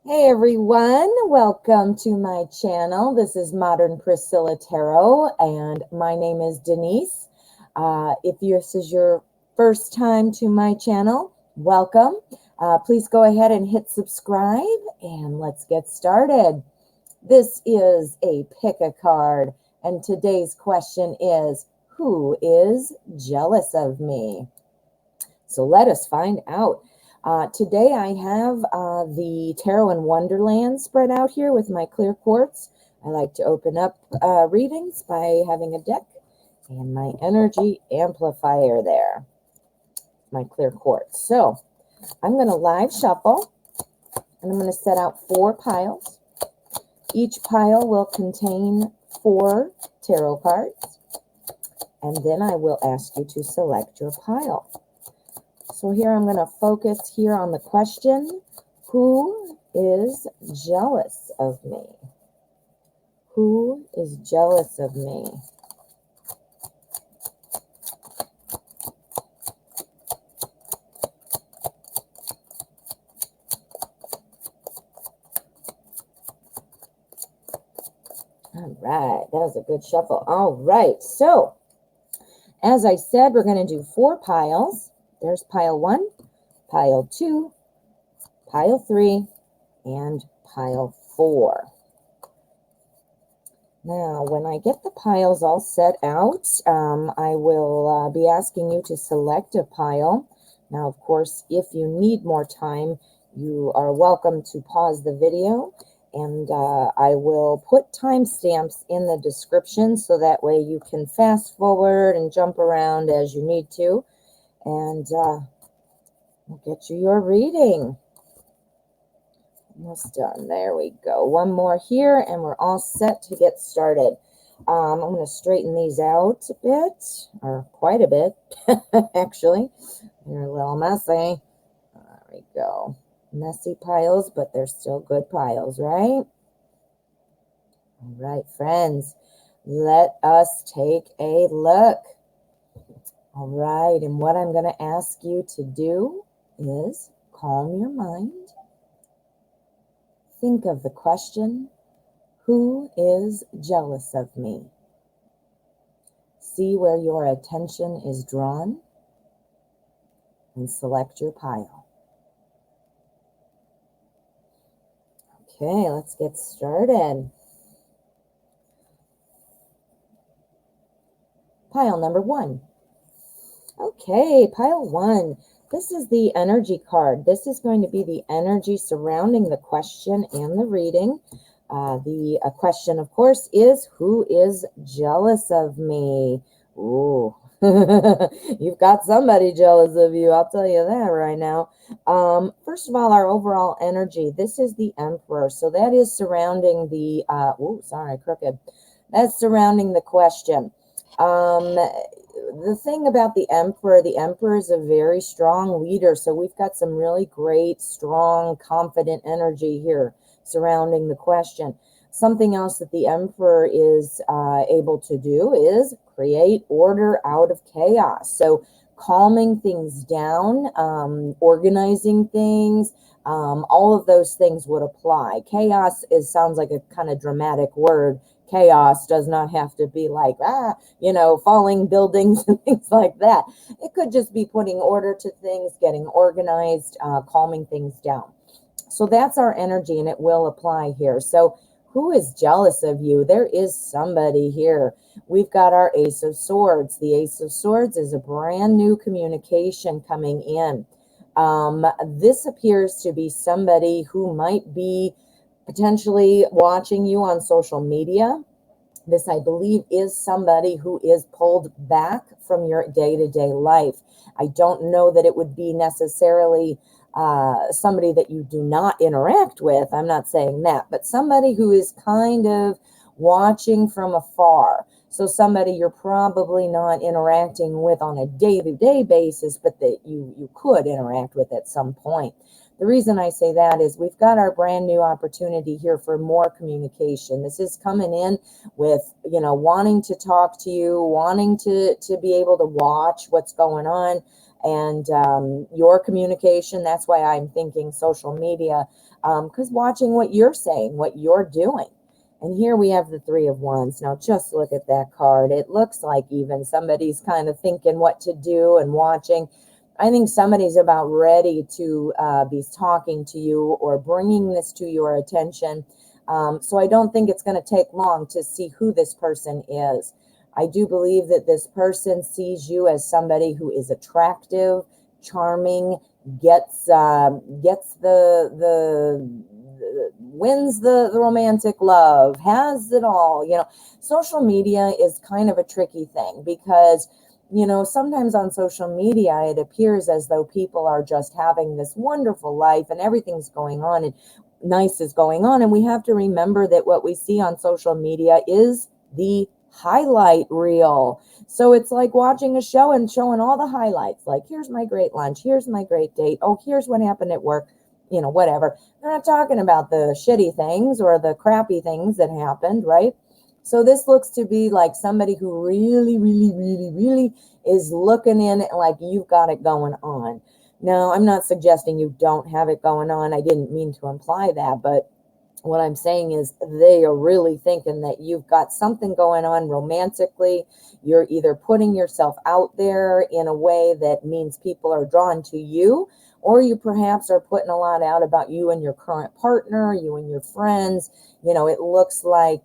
Hey everyone, welcome to my channel. This is Modern Priscilla Tarot, and my name is Denise. If this is your first time to my channel, welcome. Please go ahead and hit subscribe, and let's get started. This is a pick a card, and today's question is, who is jealous of me? So let us find out. Today I have the Tarot in Wonderland spread out here with my clear quartz. I like to open up readings by having a deck and my energy amplifier there, my clear quartz. So I'm going to live shuffle, and I'm going to set out 4 piles. Each pile will contain 4 tarot cards, and then I will ask you to select your pile. So here I'm going to focus here on the question, who is jealous of me? Who is jealous of me? All right, that was a good shuffle. All right, so as I said, we're going to do 4 piles. There's pile 1, pile 2, pile 3, and pile 4. Now, when I get the piles all set out, I will be asking you to select a pile. Now, of course, if you need more time, you are welcome to pause the video, and I will put timestamps in the description so that way you can fast forward and jump around as you need to. And we'll get you your reading. Almost done. There we go. One more here, and we're all set to get started. I'm going to straighten these out a bit, or quite a bit, actually. They're a little messy. There we go. Messy piles, but they're still good piles, right? All right, friends. Let us take a look. All right, and what I'm going to ask you to do is calm your mind. Think of the question, who is jealous of me? See where your attention is drawn and select your pile. Okay, let's get started. Pile number 1. Okay, pile 1. This is the energy card. This is going to be the energy surrounding the question and the reading. The question, of course, is, who is jealous of me? Ooh, you've got somebody jealous of you. I'll tell you that right now. First of all, our overall energy. This is the Emperor. So that is surrounding the, That's surrounding the question. The thing about the Emperor is a very strong leader. So we've got some really great, strong, confident energy here surrounding the question. Something else that the Emperor is able to do is create order out of chaos. So calming things down, organizing things, all of those things would apply. Chaos sounds like a kind of dramatic word. Chaos does not have to be like, falling buildings and things like that. It could just be putting order to things, getting organized, calming things down. So that's our energy, and it will apply here. So who is jealous of you? There is somebody here. We've got our Ace of Swords. The Ace of Swords is a brand new communication coming in. This appears to be somebody who might be potentially watching you on social media. This, I believe, is somebody who is pulled back from your day-to-day life. I don't know that it would be necessarily somebody that you do not interact with. I'm not saying that, but somebody who is kind of watching from afar. So somebody you're probably not interacting with on a day-to-day basis, but that you could interact with at some point. The reason I say that is we've got our brand new opportunity here for more communication. This is coming in with, wanting to talk to you, wanting to be able to watch what's going on. and your communication. That's why I'm thinking social media, because watching what you're saying, what you're doing. And here we have the Three of Wands. Now, just look at that card. It looks like even somebody's kind of thinking what to do and watching. I think somebody's about ready to be talking to you or bringing this to your attention. So I don't think it's going to take long to see who this person is. I do believe that this person sees you as somebody who is attractive, charming, gets wins the romantic love, has it all. Social media is kind of a tricky thing because sometimes on social media it appears as though people are just having this wonderful life and everything's going on and nice is going on, and we have to remember that what we see on social media is the highlight reel. So it's like watching a show and showing all the highlights, like here's my great lunch, here's my great date, oh, here's what happened at work, whatever. They're not talking about the shitty things or the crappy things that happened, right? So this looks to be like somebody who really, really, really, really is looking in like you've got it going on. Now, I'm not suggesting you don't have it going on. I didn't mean to imply that, but what I'm saying is they are really thinking that you've got something going on romantically. You're either putting yourself out there in a way that means people are drawn to you, or you perhaps are putting a lot out about you and your current partner, you and your friends. It looks like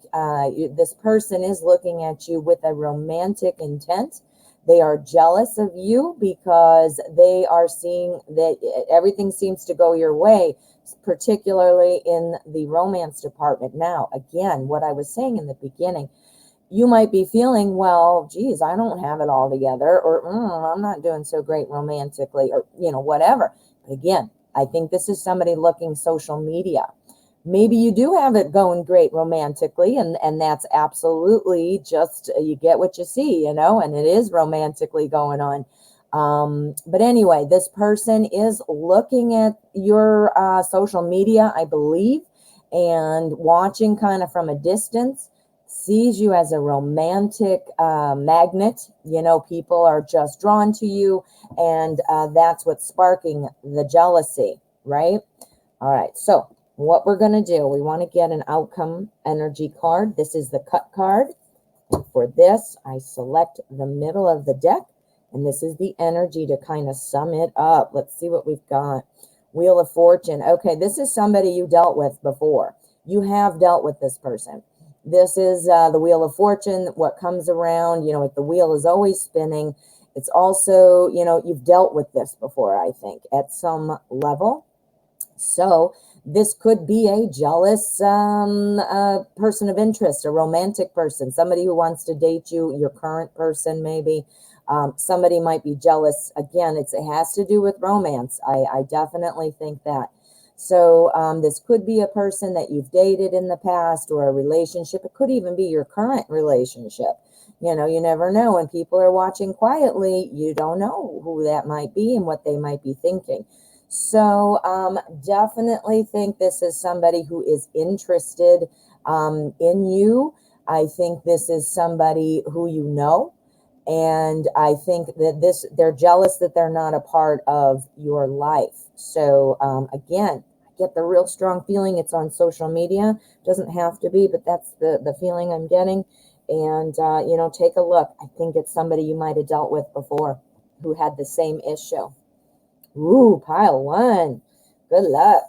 this person is looking at you with a romantic intent. They are jealous of you because they are seeing that everything seems to go your way, particularly in the romance department. Now, again, what I was saying in the beginning, you might be feeling, well, geez, I don't have it all together, or I'm not doing so great romantically, or, whatever. But again, I think this is somebody looking social media. Maybe you do have it going great romantically, and that's absolutely just, you get what you see, and it is romantically going on. But anyway, this person is looking at your social media, I believe, and watching kind of from a distance, sees you as a romantic magnet. People are just drawn to you, and that's what's sparking the jealousy, right? All right, so what we're going to do, we want to get an outcome energy card. This is the cut card. And for this, I select the middle of the deck. And this is the energy to kind of sum it up. Let's see what we've got. Wheel of Fortune. Okay, this is somebody you dealt with before. You have dealt with this person. This is the Wheel of Fortune. What comes around, the wheel is always spinning. It's also, you've dealt with this before, I think, at some level. So this could be a jealous person of interest, a romantic person, somebody who wants to date you, your current person maybe. Somebody might be jealous. Again, it has to do with romance. I definitely think that. So this could be a person that you've dated in the past or a relationship. It could even be your current relationship. You never know. When people are watching quietly, you don't know who that might be and what they might be thinking. So definitely think this is somebody who is interested in you. I think this is somebody who you know. And I think that they're jealous that they're not a part of your life. So again, I get the real strong feeling it's on social media. Doesn't have to be, but that's the feeling I'm getting. And, take a look. I think it's somebody you might have dealt with before who had the same issue. Ooh, pile one. Good luck.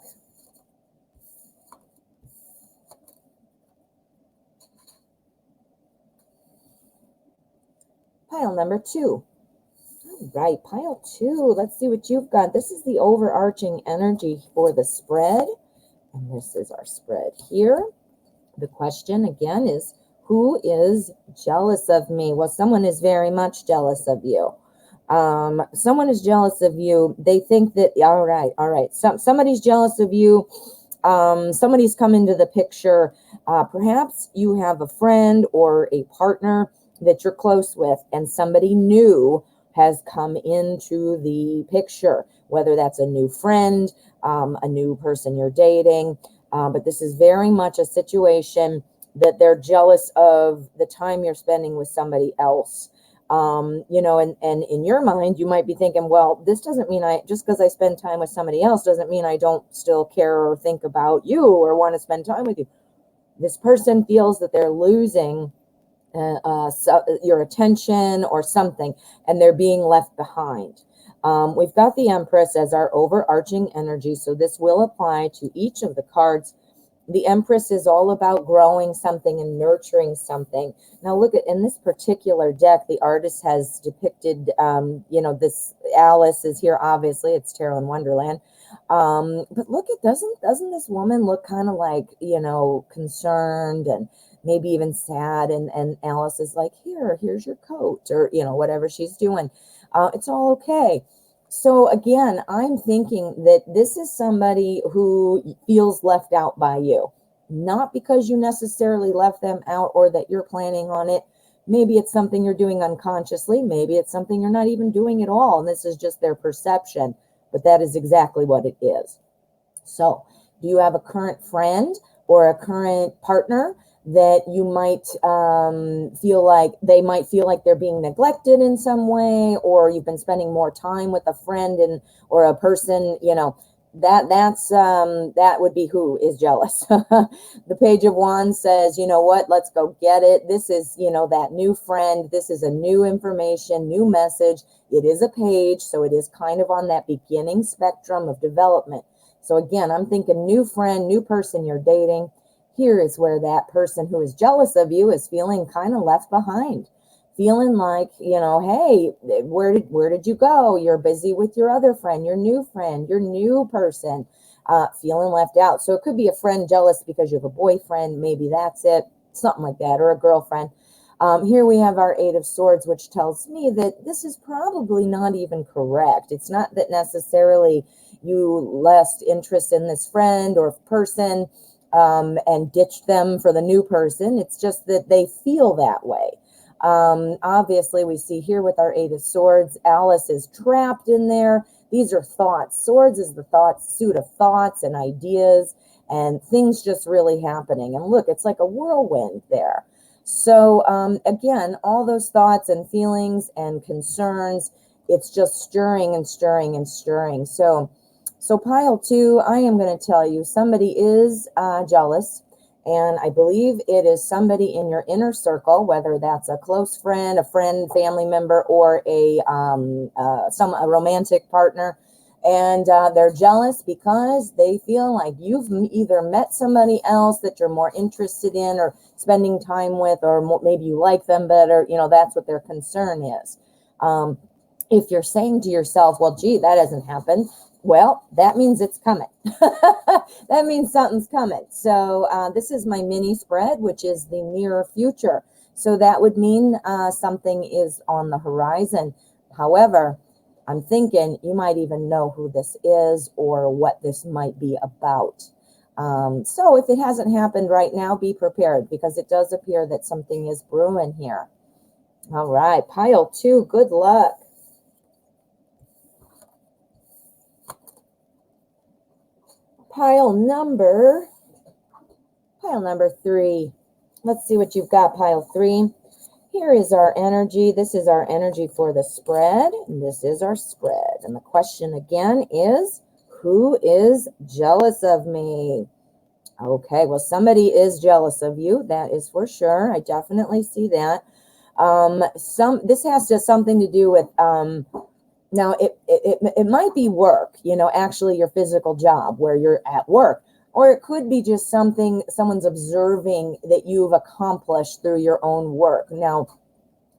Pile number 2. All right, pile 2. Let's see what you've got. This is the overarching energy for the spread. And this is our spread here. The question again is, who is jealous of me? Well, someone is very much jealous of you. Someone is jealous of you. They think that, all right. Somebody's jealous of you. Somebody's come into the picture. Perhaps you have a friend or a partner that you're close with, and somebody new has come into the picture, whether that's a new friend, a new person you're dating. But this is very much a situation that they're jealous of the time you're spending with somebody else. You know, and in your mind, you might be thinking, well, this doesn't mean just because I spend time with somebody else doesn't mean I don't still care or think about you or want to spend time with you. This person feels that they're losing your attention or something, and they're being left behind. We've got the Empress as our overarching energy, so this will apply to each of the cards. The Empress is all about growing something and nurturing something. Now look at, in this particular deck, the artist has depicted, you know, this Alice is here, obviously, it's Tarot in Wonderland. But look at, doesn't this woman look kind of like, you know, concerned and maybe even sad, and Alice is like, here's your coat, or, you know, whatever she's doing. It's all okay. So again, I'm thinking that this is somebody who feels left out by you, not because you necessarily left them out or that you're planning on it. Maybe it's something you're doing unconsciously. Maybe it's something you're not even doing at all, and this is just their perception, but that is exactly what it is. So do you have a current friend or a current partner that you might feel like they might feel like they're being neglected in some way, or you've been spending more time with a friend and or a person, you know, that would be who is jealous. The Page of Wands says, you know what, let's go get it. This is, you know, that new friend. This is a new information, new message. It is a page, so it is kind of on that beginning spectrum of development. So again, I'm thinking new friend, new person you're dating. Here is where that person who is jealous of you is feeling kind of left behind, feeling like, you know, hey, where did you go? You're busy with your other friend, your new person, feeling left out. So it could be a friend jealous because you have a boyfriend, maybe that's it, something like that, or a girlfriend. Here we have our Eight of Swords, which tells me that this is probably not even correct. It's not that necessarily you lost interest in this friend or person and ditched them for the new person. It's just that they feel that way. Obviously, we see here with our Eight of Swords, Alice is trapped in there. These are thoughts. Swords is the thoughts, suit of thoughts and ideas and things just really happening. And look, it's like a whirlwind there. So again, all those thoughts and feelings and concerns, it's just stirring and stirring and stirring. So pile two, I am going to tell you, somebody is jealous, and I believe it is somebody in your inner circle, whether that's a close friend, a friend, family member, or a romantic partner. And they're jealous because they feel like you've either met somebody else that you're more interested in or spending time with, or maybe you like them better. You know, that's what their concern is. If you're saying to yourself, well, gee, that hasn't happened, well, that means it's coming. That means something's coming. So this is my mini spread, which is the near future. So that would mean something is on the horizon. However, I'm thinking you might even know who this is or what this might be about. So if it hasn't happened right now, be prepared, because it does appear that something is brewing here. All right, pile two, good luck. Pile number three. Let's see what you've got, pile three. Here is our energy. This is our energy for the spread. And this is our spread. And the question again is, who is jealous of me? Okay, well, somebody is jealous of you. That is for sure. I definitely see that. This has something to do with now it might be work, you know, actually your physical job where you're at work, or it could be just something someone's observing that you've accomplished through your own work. Now,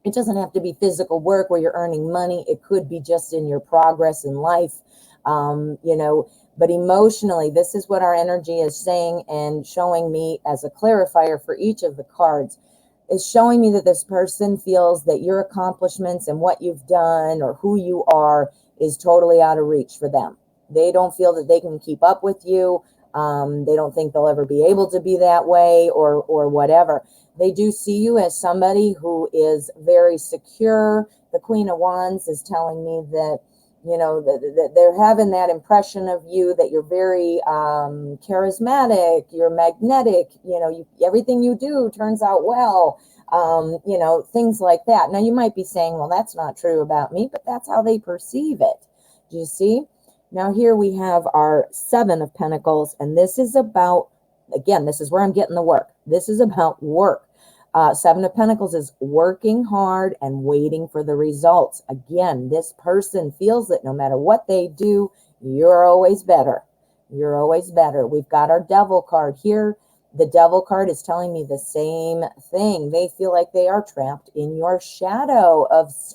it doesn't have to be physical work where you're earning money. It could be just in your progress in life, you know, but emotionally, this is what our energy is saying and showing me as a clarifier for each of the cards. Is showing me that this person feels that your accomplishments and what you've done or who you are is totally out of reach for them. They don't feel that they can keep up with you. They don't think they'll ever be able to be that way or whatever. They do see you as somebody who is very secure. The Queen of Wands is telling me that, you know, that they're having that impression of you, that you're very charismatic, you're magnetic, you know, everything you do turns out well. you know, things like that. Now you might be saying, well, that's not true about me, but that's how they perceive it. Do you see? Now here we have our Seven of Pentacles, and this is about, again, this is where I'm getting the work. This is about work. Seven of Pentacles is working hard and waiting for the results. Again, this person feels that no matter what they do, you're always better. You're always better. We've got our Devil card here. The Devil card is telling me the same thing. They feel like they are trapped in your shadow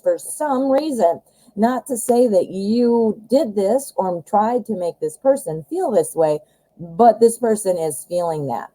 for some reason. Not to say that you did this or tried to make this person feel this way, but this person is feeling that.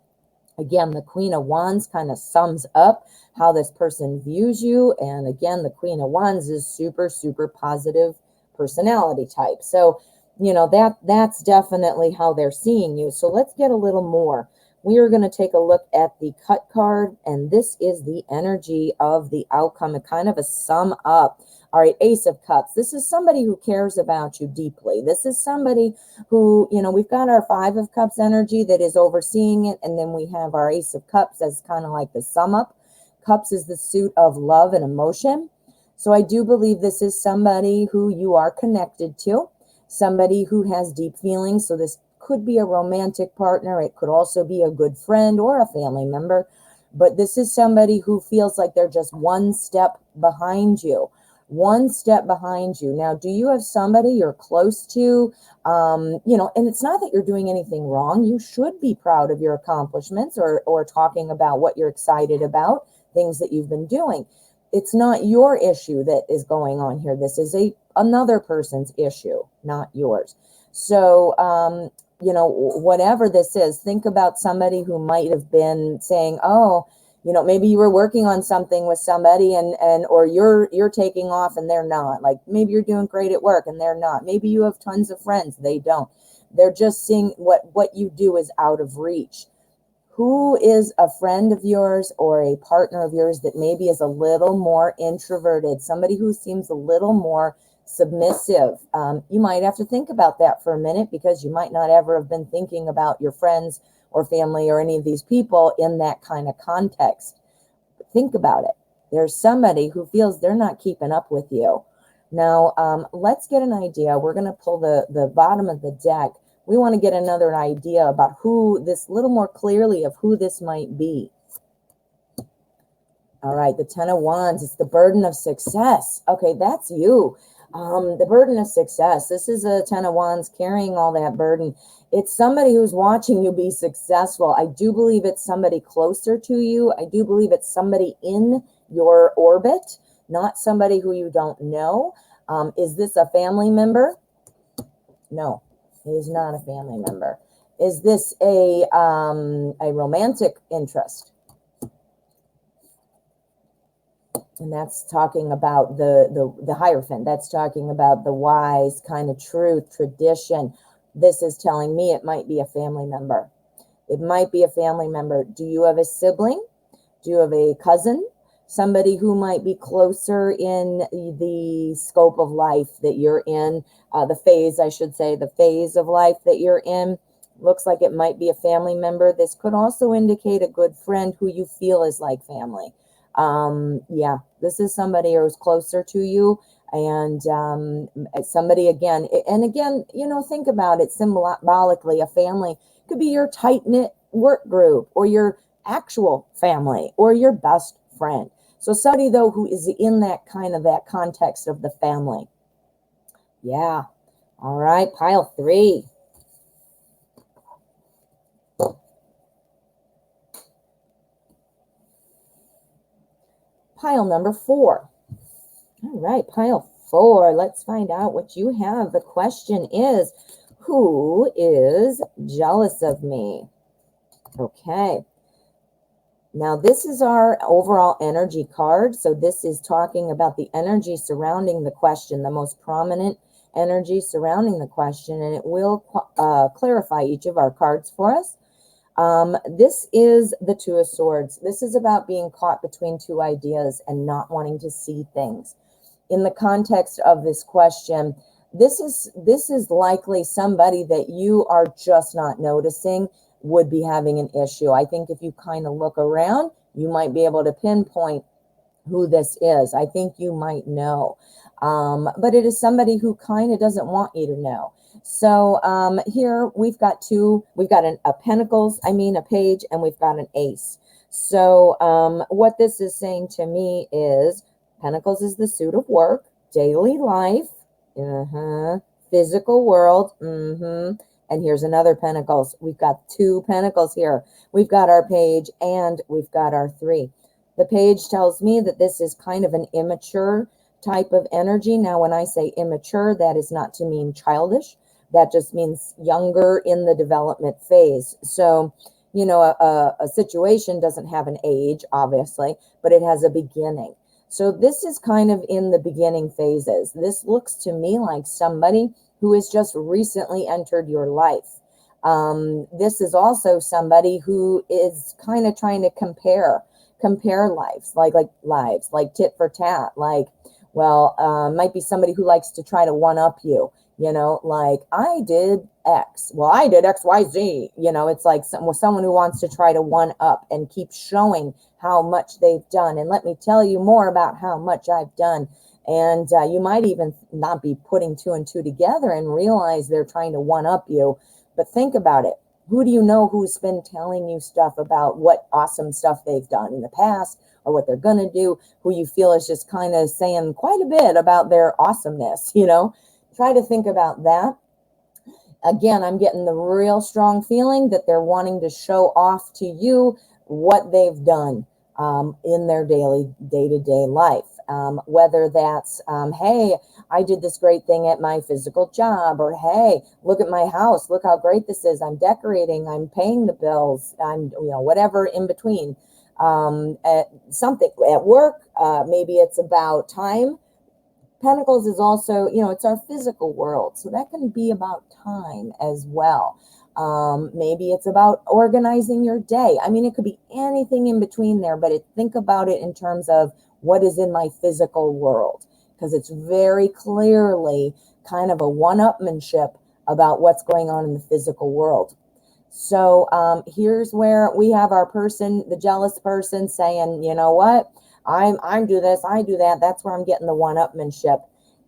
Again, the Queen of Wands kind of sums up how this person views you. And again, the Queen of Wands is super, super positive personality type. So, you know, that's definitely how they're seeing you. So let's get a little more. We are going to take a look at the cut card, and this is the energy of the outcome, and kind of a sum up. All right, Ace of Cups. This is somebody who cares about you deeply. This is somebody who, you know, we've got our Five of Cups energy that is overseeing it, and then we have our Ace of Cups as kind of like the sum up. Cups is the suit of love and emotion. So I do believe this is somebody who you are connected to, somebody who has deep feelings. So this could be a romantic partner. It could also be a good friend or a family member. But this is somebody who feels like they're just one step behind you. One step behind you. Now, do you have somebody you're close to? You know, and it's not that you're doing anything wrong. You should be proud of your accomplishments or talking about what you're excited about, things that you've been doing. It's not your issue that is going on here. This is another person's issue, not yours. So, you know, whatever this is, think about somebody who might have been saying, oh, you know, maybe you were working on something with somebody or you're taking off and they're not. Like maybe you're doing great at work and they're not. Maybe you have tons of friends. They don't. They're just seeing what you do is out of reach. Who is a friend of yours or a partner of yours that maybe is a little more introverted, somebody who seems a little more submissive? You might have to think about that for a minute, because you might not ever have been thinking about your friends or family or any of these people in that kind of context. But think about it. There's somebody who feels they're not keeping up with you. Now, let's get an idea. We're going to pull the bottom of the deck. We want to get another idea about who this, little more clearly of who this might be. All right, the Ten of Wands. It's the burden of success. Okay, that's you. The burden of success. This is a Ten of Wands carrying all that burden. It's somebody who's watching you be successful. I do believe it's somebody closer to you. I do believe it's somebody in your orbit, not somebody who you don't know. Is this a family member? No, it is not a family member. Is this a romantic interest? And that's talking about the Hierophant. That's talking about the wise kind of truth, tradition. This is telling me it might be a family member. It might be a family member. Do you have a sibling? Do you have a cousin? Somebody who might be closer in the scope of life that you're in, the phase, I should say, the phase of life that you're in. Looks like it might be a family member. This could also indicate a good friend who you feel is like family. Yeah, this is somebody who's closer to you, and somebody again, you know, think about it symbolically. A family could be your tight-knit work group, or your actual family, or your best friend. So somebody though who is in that context of the family. Yeah. All right, pile 3. Pile number 4. All right, pile 4. Let's find out what you have. The question is, who is jealous of me? Okay. Now, this is our overall energy card. So this is talking about the energy surrounding the question, the most prominent energy surrounding the question, and it will clarify each of our cards for us. This is the Two of Swords. This is about being caught between two ideas and not wanting to see things. In the context of this question, this is likely somebody that you are just not noticing would be having an issue. I think if you kind of look around, You might be able to pinpoint who this is. I think you might know. But it is somebody who kind of doesn't want you to know. So here we've got a pentacles, a page, and we've got an ace. So what this is saying to me is pentacles is the suit of work, daily life, physical world, and here's another pentacles. We've got two pentacles here. We've got our page and we've got our three. The page tells me that this is kind of an immature type of energy. Now, when I say immature, that is not to mean childish. That just means younger in the development phase. So, a situation doesn't have an age, obviously, but it has a beginning. So this is kind of in the beginning phases. This looks to me like somebody who has just recently entered your life. This is also somebody who is kind of trying to compare lives, like tit for tat, might be somebody who likes to try to one up you, like I did X. Well, I did X, Y, Z, it's like someone who wants to try to one up and keep showing how much they've done. And let me tell you more about how much I've done. And you might even not be putting two and two together and realize they're trying to one up you. But think about it. Who do you know who's been telling you stuff about what awesome stuff they've done in the past or what they're going to do, who you feel is just kind of saying quite a bit about their awesomeness, Try to think about that. Again, I'm getting the real strong feeling that they're wanting to show off to you what they've done in their day-to-day life. Whether that's, hey, I did this great thing at my physical job, or hey, look at my house, look how great this is, I'm decorating, I'm paying the bills, I'm, whatever in between. Something at work, maybe it's about time. Pentacles is also, it's our physical world, so that can be about time as well. Maybe it's about organizing your day. It could be anything in between there, but think about it in terms of what is in my physical world, because it's very clearly kind of a one-upmanship about what's going on in the physical world. So here's where we have our person, the jealous person, saying, you know what, I do this, I do that. That's where I'm getting the one-upmanship.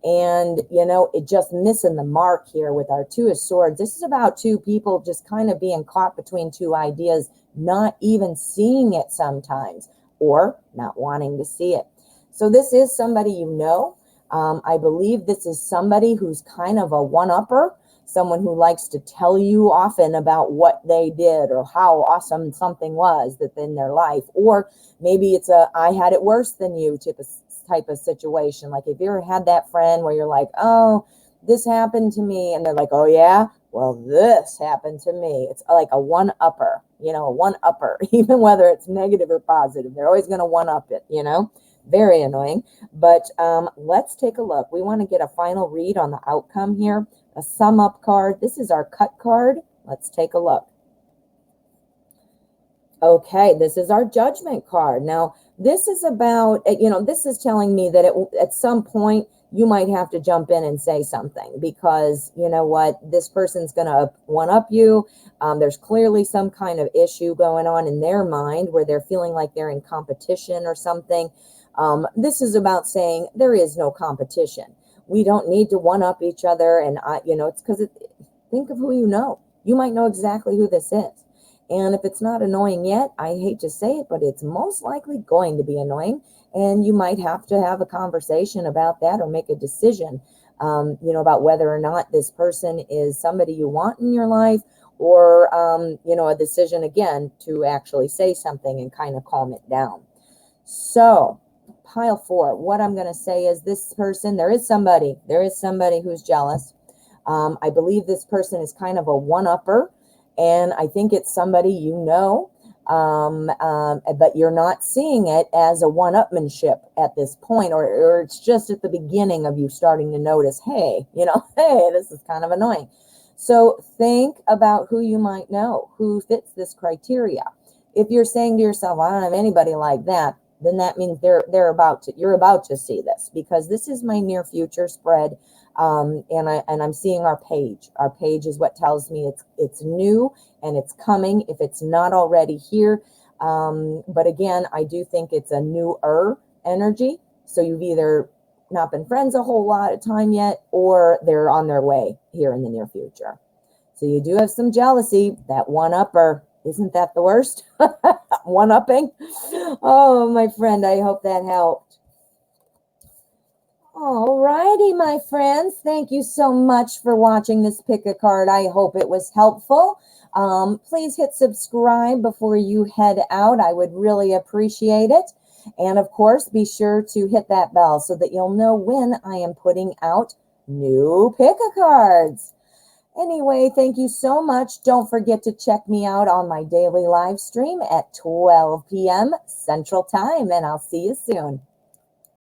And, it just missing the mark here with our Two of Swords. This is about two people just kind of being caught between two ideas, not even seeing it sometimes, or not wanting to see it. So this is somebody I believe this is somebody who's kind of a one-upper, someone who likes to tell you often about what they did or how awesome something was that's in their life. Or maybe it's I had it worse than you type of situation. Like, if you ever had that friend where you're like, oh, this happened to me, and they're like, oh yeah, well, this happened to me. It's like a one-upper, a one-upper, even whether it's negative or positive, they're always going to one-up it, very annoying. But let's take a look. We want to get a final read on the outcome here. A sum up card. This is our cut card. Let's take a look. Okay, this is our judgment card. Now, this is about, this is telling me that at some point you might have to jump in and say something, because you know what, this person's going to one-up you. There's clearly some kind of issue going on in their mind where they're feeling like they're in competition or something. This is about saying there is no competition. We don't need to one-up each other. And, it's because think of who you know. You might know exactly who this is. And if it's not annoying yet, I hate to say it, but it's most likely going to be annoying. And you might have to have a conversation about that, or make a decision, about whether or not this person is somebody you want in your life, or, a decision, again, to actually say something and kind of calm it down. So pile 4, what I'm going to say is this person, there is somebody who's jealous. I believe this person is kind of a one-upper. And I think it's somebody but you're not seeing it as a one-upmanship at this point, or it's just at the beginning of you starting to notice, hey, hey, this is kind of annoying. So think about who you might know, who fits this criteria. If you're saying to yourself, I don't have anybody like that, then that means you're about to see this, because this is my near future spread. And I'm seeing our page. Our page is what tells me it's new and it's coming, if it's not already here. But again, I do think it's a newer energy. So you've either not been friends a whole lot of time yet, or they're on their way here in the near future. So you do have some jealousy, that one-upper. Isn't that the worst? One-upping? Oh, my friend, I hope that helped. All righty, my friends. Thank you so much for watching this pick a card. I hope it was helpful. Please hit subscribe before you head out. I would really appreciate it. And of course, be sure to hit that bell so that you'll know when I am putting out new pick a cards. Anyway, thank you so much. Don't forget to check me out on my daily live stream at 12 p.m. Central Time, and I'll see you soon.